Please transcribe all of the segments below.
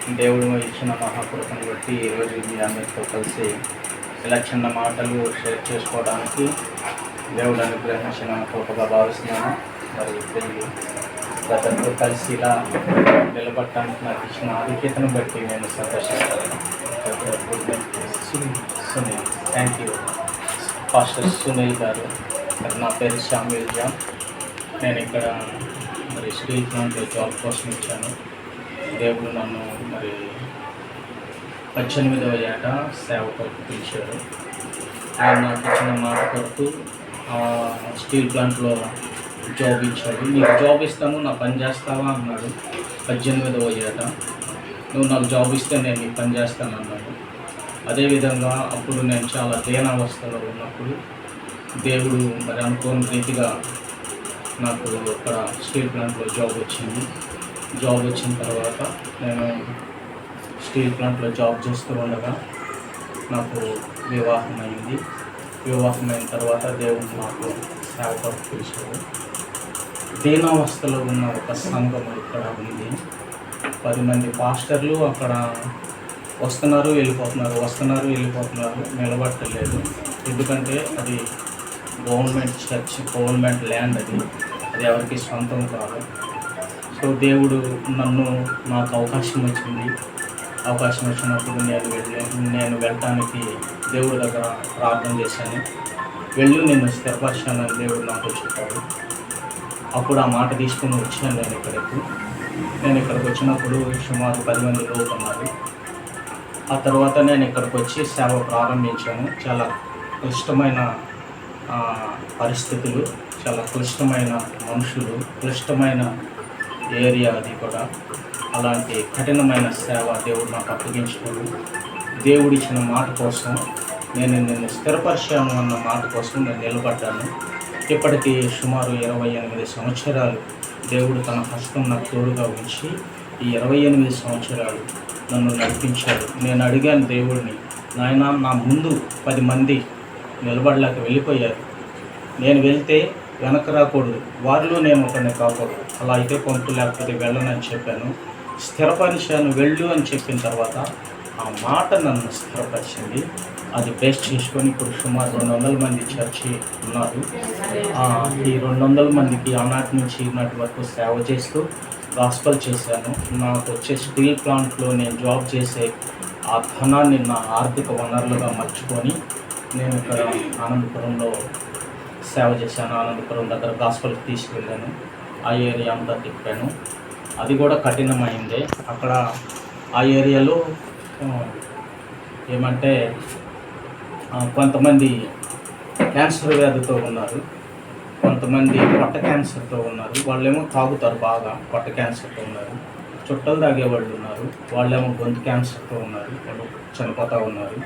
దేవుడు ఇచ్చిన మహాకృపను బట్టి ఈరోజు మీ అందరితో కలిసి ఇలా చిన్న మాటలు షేర్ చేసుకోవడానికి దేవుడు అనుగ్రహించిన కృపగా భావిస్తున్నాను. మరి పెళ్ళి గతంతో కలిసి ఇలా నిలబడటానికి నాకు ఇచ్చిన ఆధిక్యతను బట్టి నేను సంతోషిస్తాను. Sunil, thank you pastor Sunil గారు. మరి నా పేరు శామ్యూల్ జాన్. నేను ఇక్కడ మరి స్టీల్ ప్లాంట్లో జాబ్ కోసం ఇచ్చాను. దేవుడు నన్ను మరి 18వ ఏట సేవ కొరకు పిలిచాడు. ఆయన నాకు ఇచ్చిన మాట కొరకు స్టీల్ ప్లాంట్లో జాబ్ ఇచ్చాడు. నీకు జాబ్ ఇస్తాను, నా పని చేస్తావా అన్నాడు. 18వ ఏట నువ్వు నాకు జాబ్ ఇస్తే నేను నీకు పని చేస్తాను అన్నాడు. అదేవిధంగా అప్పుడు నేను చాలా దీనావస్థలో ఉన్నప్పుడు దేవుడు మరి అనుకోని రీతిగా నాకు ఇక్కడ స్టీల్ ప్లాంట్లో జాబ్ వచ్చింది. జాబ్ వచ్చిన తర్వాత నేను స్టీల్ ప్లాంట్లో జాబ్ చేస్తూ ఉండగా నాకు వివాహం అయింది. వివాహమైన తర్వాత దేవుడు నాకు సేవ కొరకు పిలిచాడు. దీనావస్థలో ఉన్న ఒక సంఘం ఇక్కడ ఉంది. 10 మంది పాస్టర్లు అక్కడ వస్తున్నారు వెళ్ళిపోతున్నారు, నిలబట్టలేదు. ఎందుకంటే అది గవర్నమెంట్ చర్చ్, గవర్నమెంట్ ల్యాండ్, అది ఎవరికి సొంతం కాదు. సో దేవుడు నాకు అవకాశం వచ్చింది. అవకాశం వచ్చినప్పుడు నేను వెళ్ళటానికి దేవుడి దగ్గర ప్రార్థన చేశాను. నేను స్థిరపరిచానని దేవుడు నాకు చెప్పాడు. అప్పుడు ఆ మాట తీసుకుని వచ్చాను. నేను ఇక్కడికి వచ్చినప్పుడు సుమారు 10 మంది లోపు ఉన్నారు. ఆ తర్వాత నేను ఇక్కడికి వచ్చి సేవ ప్రారంభించాను. చాలా క్లిష్టమైన పరిస్థితులు, చాలా క్లిష్టమైన మనుషులు, క్లిష్టమైన ఏరియా, అది కూడా అలాంటి కఠినమైన సేవ దేవుడు నాకు అప్పగించాడు. దేవుడు ఇచ్చిన మాట కోసం నిన్ను స్థిరపరిచాను అన్న మాట కోసం నేను నిలబడ్డాను. ఇప్పటికీ సుమారు 28 సంవత్సరాలు దేవుడు తన హస్తం నాకు తోడుగా ఉంచి ఈ 28 సంవత్సరాలు నన్ను నడిపించాడు. నేను అడిగాను దేవుడిని, నాయన నా ముందు 10 మంది నిలబడలేక వెళ్ళిపోయారు, నేను వెళ్తే వెనక రాకూడదు, వారిలో నేను ఒకరిని కాకూడదు, అలా అయితే పంపు లేకపోతే వెళ్ళనని చెప్పాను. స్థిరపరిచాను, వెళ్ళు అని చెప్పిన తర్వాత ఆ మాట నన్ను స్థిరపరిచింది. అది బేస్ చేసుకొని ఇప్పుడు సుమారు 200 మంది చర్చి ఉన్నారు. ఈ 200 మందికి ఆనాటి నుంచి ఈనాటి వరకు సేవ చేస్తూ గాస్పల్ చేశాను. నాకు వచ్చే స్టీల్ ప్లాంట్లో నేను జాబ్ చేసే ఆ ధనాన్ని నా ఆర్థిక వనరులుగా మర్చుకొని నేను ఇక్కడ ఆనందపురంలో సేవ చేశాను. ఆనందపురం దగ్గర గాస్పల్కి తీసుకెళ్ళాను. ఆ ఏరియా అంతా తిప్పాను. అది కూడా కఠినమైందే. అక్కడ ఆ ఏరియాలో ఏమంటే కొంతమంది క్యాన్సర్ వ్యాధితో ఉన్నారు, కొంతమంది పొట్ట క్యాన్సర్తో ఉన్నారు. వాళ్ళేమో తాగుతారు, బాగా పొట్ట క్యాన్సర్తో ఉన్నారు. చుట్టలు తాగేవాళ్ళు ఉన్నారు, వాళ్ళేమో గొంతు క్యాన్సర్తో ఉన్నారు, వాళ్ళు చనిపోతూ ఉన్నారు.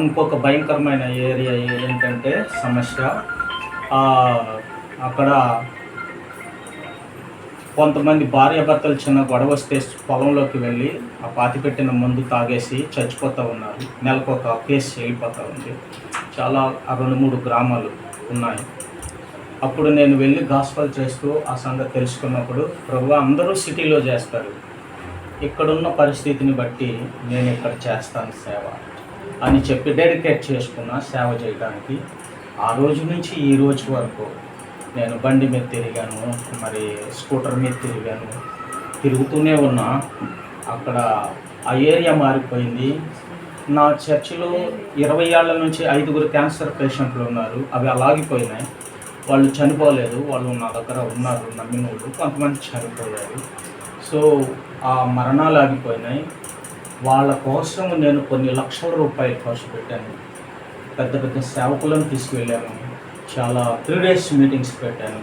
ఇంకొక భయంకరమైన ఏరియా ఏంటంటే సమస్య, అక్కడ కొంతమంది భార్యాభర్తలు చిన్న గొడవ వస్తే పొలంలోకి వెళ్ళి ఆ పాతిపెట్టిన మందు తాగేసి చచ్చిపోతూ ఉన్నారు. నెలకు ఒక కేసు వెళ్ళిపోతూ ఉంది. చాలా 2-3 గ్రామాలు ఉన్నాయి. అప్పుడు నేను వెళ్ళి గాస్పల్ చేస్తూ ఆ సంగతి తెలుసుకున్నప్పుడు, ప్రభువా అందరూ సిటీలో చేస్తారు, ఇక్కడున్న పరిస్థితిని బట్టి నేను ఇక్కడ చేస్తాను సేవ అని చెప్పి డెడికేట్ చేసుకున్న సేవ చేయడానికి. ఆ రోజు నుంచి ఈ రోజు వరకు నేను బండి మీద తిరిగాను, మరి స్కూటర్ మీద తిరిగాను, తిరుగుతూనే ఉన్నా. అక్కడ ఆ ఏరియా మారిపోయింది. నా చర్చిలో 20 ఏళ్ల నుంచి 5 క్యాన్సర్ పేషెంట్లు ఉన్నారు. అవి అలాగిపోయినాయి, వాళ్ళు చనిపోలేదు. వాళ్ళు నా దగ్గర ఉన్నారు, నమ్మిన వాళ్ళు. కొంతమంది చనిపోయారు. సో ఆ మరణాలు ఆగిపోయినాయి. వాళ్ళ కోసం నేను కొన్ని లక్షల రూపాయలు ఖర్చు పెట్టాను. పెద్ద పెద్ద సేవకులను తీసుకువెళ్ళాను. చాలా 3 days మీటింగ్స్ పెట్టాను.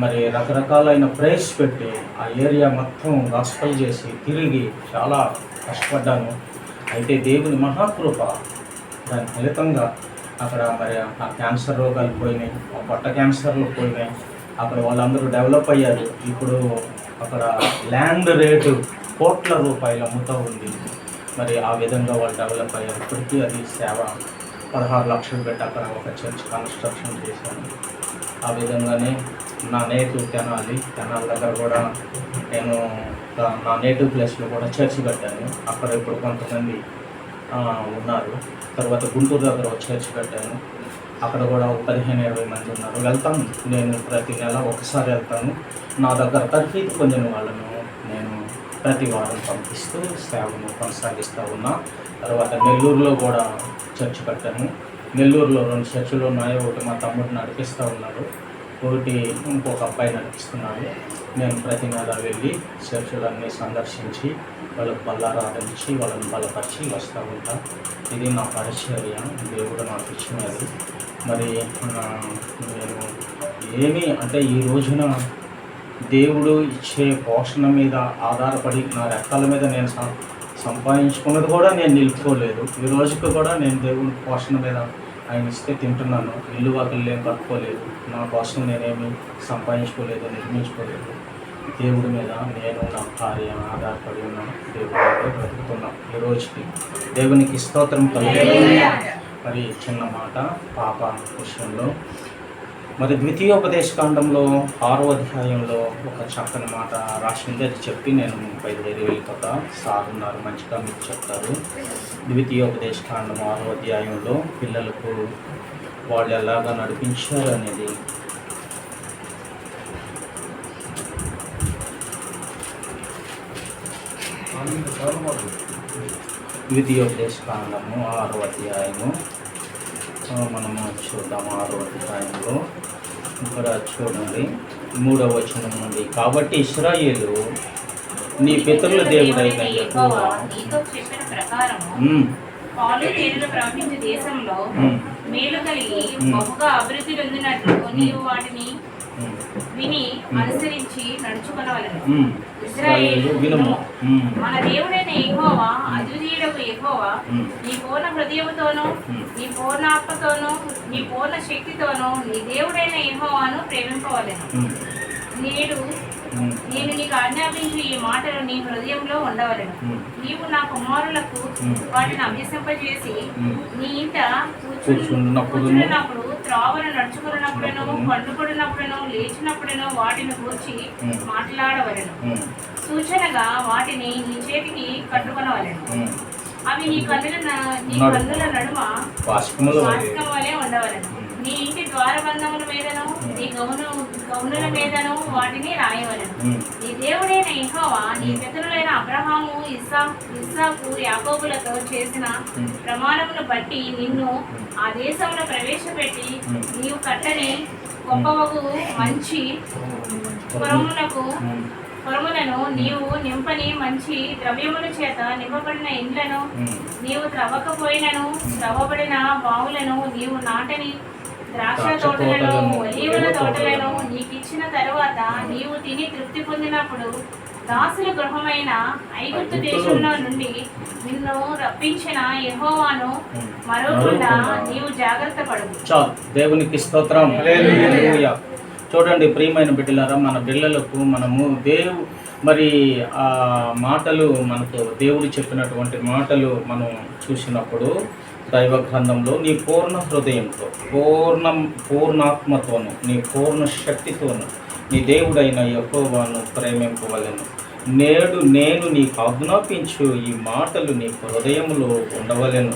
మరి రకరకాలైన ప్రైస్ పెట్టి ఆ ఏరియా మొత్తం గాస్పల్ చేసి తిరిగి చాలా కష్టపడ్డాను. అయితే దేవుని మహాకృప, దాని ఫలితంగా అక్కడ మరి ఆ క్యాన్సర్ రోగాలు పోయినాయి, ఆ పొట్ట క్యాన్సర్లు పోయినాయి. అక్కడ వాళ్ళందరూ డెవలప్ అయ్యారు. ఇప్పుడు అక్కడ ల్యాండ్ రేటు కోట్ల రూపాయలు అమ్ముతూ ఉంది. మరి ఆ విధంగా వాళ్ళు డెవలప్ అయ్యారు. ఇప్పటికీ అది సేవ 16 లక్షలు పెట్టి అక్కడ ఒక చర్చ్ కన్స్ట్రక్షన్ చేశాను. ఆ విధంగానే నా నేటివ్ తెనాలి దగ్గర కూడా నేను నా నేటివ్ ప్లేస్లో కూడా చర్చి కట్టాను. అక్కడ ఇప్పుడు కొంతమంది ఉన్నారు. తర్వాత గుంటూరు దగ్గర ఒక చర్చి కట్టాను. అక్కడ కూడా 15-20 మంది ఉన్నారు. వెళ్తాను, నేను ప్రతి నెల ఒకసారి వెళ్తాను. నా దగ్గర తర్ఫీదు పొందిన వాళ్ళను నేను ప్రతి వారం పంపిస్తూ సేవను కొనసాగిస్తూ ఉన్నా. తర్వాత నెల్లూరులో కూడా చర్చ్ కట్టాను. నెల్లూరులో 2 చర్చిలు ఉన్నాయి. ఒకటి మా తమ్ముడు నడిపిస్తూ ఉన్నాడు, ఒకటి ఇంకొక అబ్బాయి నడిపిస్తున్నాడు. నేను ప్రతి నెల వెళ్ళి చర్చిలన్నీ సందర్శించి వాళ్ళకు బలారాధన ఇచ్చి వాళ్ళని బలపరిచి వస్తూ ఉంటా. ఇది నా పరిచర్య, దేవుడు నాకు ఇచ్చినది. మరి నేను ఏమీ అంటే ఈ రోజున దేవుడు ఇచ్చే పోషణ మీద ఆధారపడి నా రెక్కల మీద నేను సంపాదించుకున్నది కూడా నేను నిలుపుకోలేదు. ఈ రోజుకి కూడా నేను దేవుని పోషణ మీద ఆయన ఇస్తే తింటున్నాను. ఇల్లు వాకిళ్ళు ఏం కట్టుకోలేదు, నా కోసం నేనేమి సంపాదించుకోలేదు, నిర్మించుకోలేదు. దేవుడి మీద నేను నా భార్య ఆధారపడి ఉన్నాను. దేవుడు బ్రతుకుతున్నాం ఈ రోజుకి. దేవునికి స్తోత్రం కలుగుతుంది. మరి చిన్న మాట పాప విషయంలో, మరి ద్వితీయోపదేశకాండంలో 6వ అధ్యాయంలో ఒక చక్కని మాట రాసింది. అది చెప్పి నేను బయలుదేరి వెళ్ళిపోతా. సార్ ఉన్నారు, మంచిగా మీకు చెప్తారు. ద్వితీయోపదేశకాండం 6వ అధ్యాయంలో పిల్లలకు వాళ్ళు ఎలాగా నడిపించారు అనేది ద్వితీయోపదేశకాండము 6వ అధ్యాయము మనము చూద్దాం. 6వ అధ్యాయంలో ఇక్కడ చూడండి 3వ వచనం నుండి. కాబట్టి ఇశ్రాయేలు నీ పితరుల దేవుడైన యెహోవా నీతో చెప్పిన ప్రకారము పాలు తేనెలు ప్రవహించే దేశంలో మేలు కలిగి బహుగా అభివృద్ధి పొందినట్లు నీవు వాటిని విని అనుసరించి నడుచుకొనవలెను. ఇశ్రాయేలు వినుము, మన దేవుడైన యెహోవా అద్వితీయుడగు యెహోవా నీ పూర్ణ హృదయముతోనూ నీ పూర్ణ ఆత్మతోనూ నీ పూర్ణ శక్తితోనూ నీ దేవుడైన యెహోవాను ప్రేమింపవలెను. నేను నీకు ఆజ్ఞాపించి ఈ మాటలు నీ హృదయంలో ఉండవలెను. నీవు నా కుమారులకు వాటిని అభ్యసింపజేసి నీ ఇంట కూర్చున్నప్పుడు త్రావను నడుచుకున్నప్పుడును పండుకొడినప్పుడును లేచినప్పుడును వాటిని గూర్చి మాట్లాడవలెను. సూచనగా వాటిని నీ చేతికి కట్టుకొనవలెను. అవి నీ కన్నుల నడుమ వాస్కం వలె ఉండవలెను. నీ ఇంటి ద్వారబంధముల మీదను నీ గౌనుల మీదను వాటిని రాయవలెను. నీ దేవుడైన యెహోవా నీ పితరులైన అబ్రహాము, ఇస్సాకు, యాకోబులతో చేసిన ప్రమాణమును బట్టి నిన్ను ఆ దేశంలో ప్రవేశపెట్టి నీవు కట్టని గొప్పవగు మంచి పొరములను నీవు నింపని మంచి ద్రవ్యముల చేత నింపబడిన ఇండ్లను నీవు త్రవ్వకపోయినను త్రవ్వబడిన బావులను నీవు నాటని ద్రాక్ష తోటలను ఒలీవల తోటలను నీకిచ్చిన తరువాత నీవు తిని తృప్తి పొందినప్పుడు దాసుల గృహమైన ఐగుప్తు దేశంలో నుండి నిన్ను రప్పించిన యెహోవాను మరోకుండా నీవు జాగ్రత్త పడు. దేవునికి స్తోత్రం. చూడండి ప్రియమైన బిడ్డలారా, మన పిల్లలకు మనము మరి ఆ మాటలు మనకు దేవుడు చెప్పినటువంటి మాటలు మనం చూసినప్పుడు దైవ గ్రంథంలో నీ పూర్ణ హృదయంతో పూర్ణాత్మతోను నీ పూర్ణ శక్తితోను నీ దేవుడైన యెహోవాను ప్రేమింపవలెను. నేడు నేను నీకు ఆజ్ఞాపించు ఈ మాటలు నీ హృదయంలో ఉండవలెను.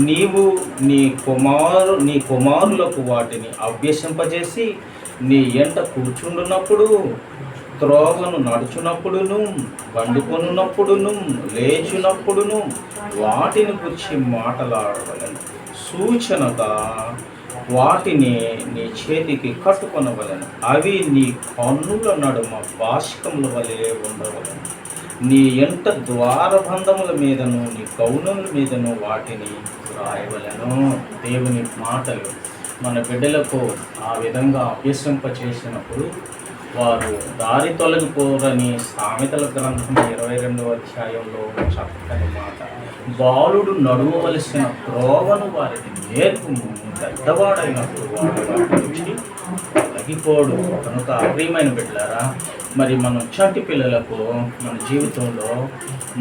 నీవు నీ కుమారులకు వాటిని అభ్యసింపజేసి నీ ఎంట కూర్చుండున్నప్పుడు, త్రోవను నడుచునప్పుడును, వండుకొనున్నప్పుడును, లేచినప్పుడును వాటిని గురించి మాట్లాడవలెను. సూచనగా వాటిని నీ చేతికి కట్టుకొనవలెను. అవి నీ కన్నుల నడుమ బాష్కముల వలె ఉండవలెను. నీ ఎంట ద్వారబంధముల మీదను నీ గౌనముల మీదను వాటిని రాయవలెను. దేవుని మాటలు మన బిడ్డలకు ఆ విధంగా అభ్యసింప చేసినప్పుడు వారు దారి తొలగిపోరని సామెతల గ్రంథం 22వ అధ్యాయంలో చక్కని మాట. బాలుడు నడువవలసిన త్రోవను వారికి నేర్పుము, పెద్దవాడైనప్పుడు వాడు వాటి నుంచి తగ్గిపోడు. కనుక ప్రియమైన బిడ్డలారా, మరి మనం చంటి పిల్లలకు మన జీవితంలో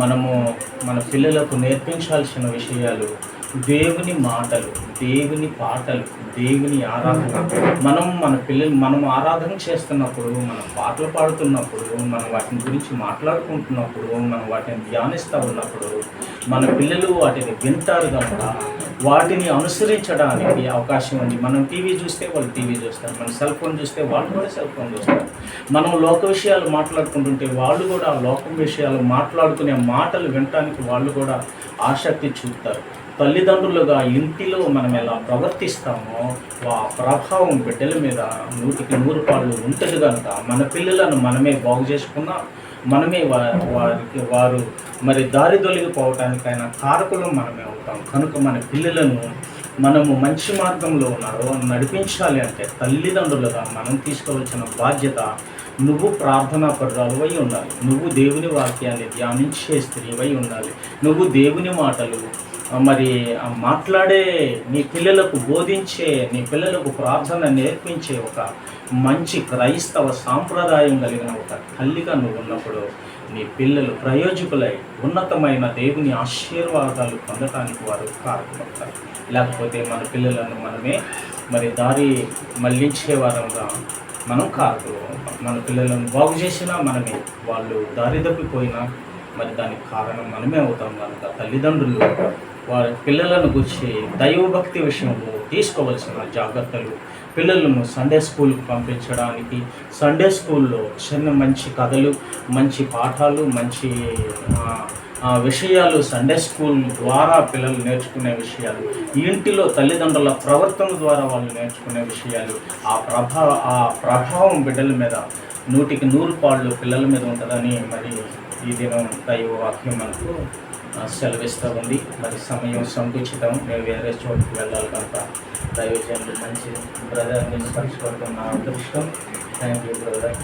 మనము మన పిల్లలకు నేర్పించాల్సిన విషయాలు దేవుని మాటలు, దేవుని పాటలు, దేవుని ఆరాధన. మన పిల్లలు మనం ఆరాధన చేస్తున్నప్పుడు, మనం పాటలు పాడుతున్నప్పుడు, మనం వాటిని గురించి మాట్లాడుకుంటున్నప్పుడు, మనం వాటిని ధ్యానిస్తూ ఉన్నప్పుడు మన పిల్లలు వాటిని వింటారు కనుక వాటిని అనుసరించడానికి అవకాశం ఉంది. మనం టీవీ చూస్తే వాళ్ళు టీవీ చూస్తారు, మనం సెల్ ఫోన్ చూస్తే వాళ్ళు కూడా సెల్ ఫోన్ చూస్తారు. మనం లోక విషయాలు మాట్లాడుకుంటుంటే వాళ్ళు కూడా ఆ లోకం విషయాలు మాట్లాడుకునే మాటలు వినటానికి వాళ్ళు కూడా ఆసక్తి చూపుతారు. తల్లిదండ్రులుగా ఇంటిలో మనం ఎలా ప్రవర్తిస్తామో ఆ ప్రభావం బిడ్డల మీద 100కి 100 ఉంటుంది కనుక మన పిల్లలను మనమే బాగు చేసుకున్నా, మనమే వారు మరి దారి తొలగిపోవటానికైనా కారకులం మనమే అవుతాం. కనుక మన పిల్లలను మనము మంచి మార్గంలో ఉన్నారో నడిపించాలి అంటే తల్లిదండ్రులుగా మనం తీసుకోవాల్సిన బాధ్యత, నువ్వు ప్రార్థనా పరురాలువై ఉండాలి, నువ్వు దేవుని వాక్యాన్ని ధ్యానించే స్త్రీవై ఉండాలి, నువ్వు దేవుని మాటలు మరి మాట్లాడే నీ పిల్లలకు బోధించే, నీ పిల్లలకు ప్రార్థన నేర్పించే ఒక మంచి క్రైస్తవ సాంప్రదాయం కలిగిన ఒక తల్లిగా నువ్వు ఉన్నప్పుడు నీ పిల్లలు ప్రయోజకులై ఉన్నతమైన దేవుని ఆశీర్వాదాలు పొందటానికి వారు కారణమవుతారు. లేకపోతే మన పిల్లలను మనమే మరి దారి మళ్లించే వారంగా మనం కారకులు. మన పిల్లలను బాగు చేసినా మనమే, వాళ్ళు దారి తప్పిపోయినా మరి దానికి కారణం మనమే అవుతాం. కనుక తల్లిదండ్రులు వారి పిల్లలను గురించి దైవభక్తి విషయంలో తీసుకోవాల్సిన జాగ్రత్తలు, పిల్లలను సండే స్కూల్కి పంపించడానికి, సండే స్కూల్లో చిన్న మంచి కథలు, మంచి పాఠాలు, మంచి విషయాలు సండే స్కూల్ ద్వారా పిల్లలు నేర్చుకునే విషయాలు, ఇంటిలో తల్లిదండ్రుల ప్రవర్తన ద్వారా వాళ్ళు నేర్చుకునే విషయాలు, ఆ ప్రభావం బిడ్డల మీద 100కి 100 పిల్లల మీద ఉంటుందని మరి ఈ దినం దైవ వాక్యం మనకు సెలవిస్తూ ఉంది. మరి సమయం సంకుచితం, మేము వేరే చోటుకు వెళ్ళాలి కనుక దైవజనులు మంచి బ్రదర్ నుంచి పరచుకోవడం నా అదృష్టం. Thank you brother.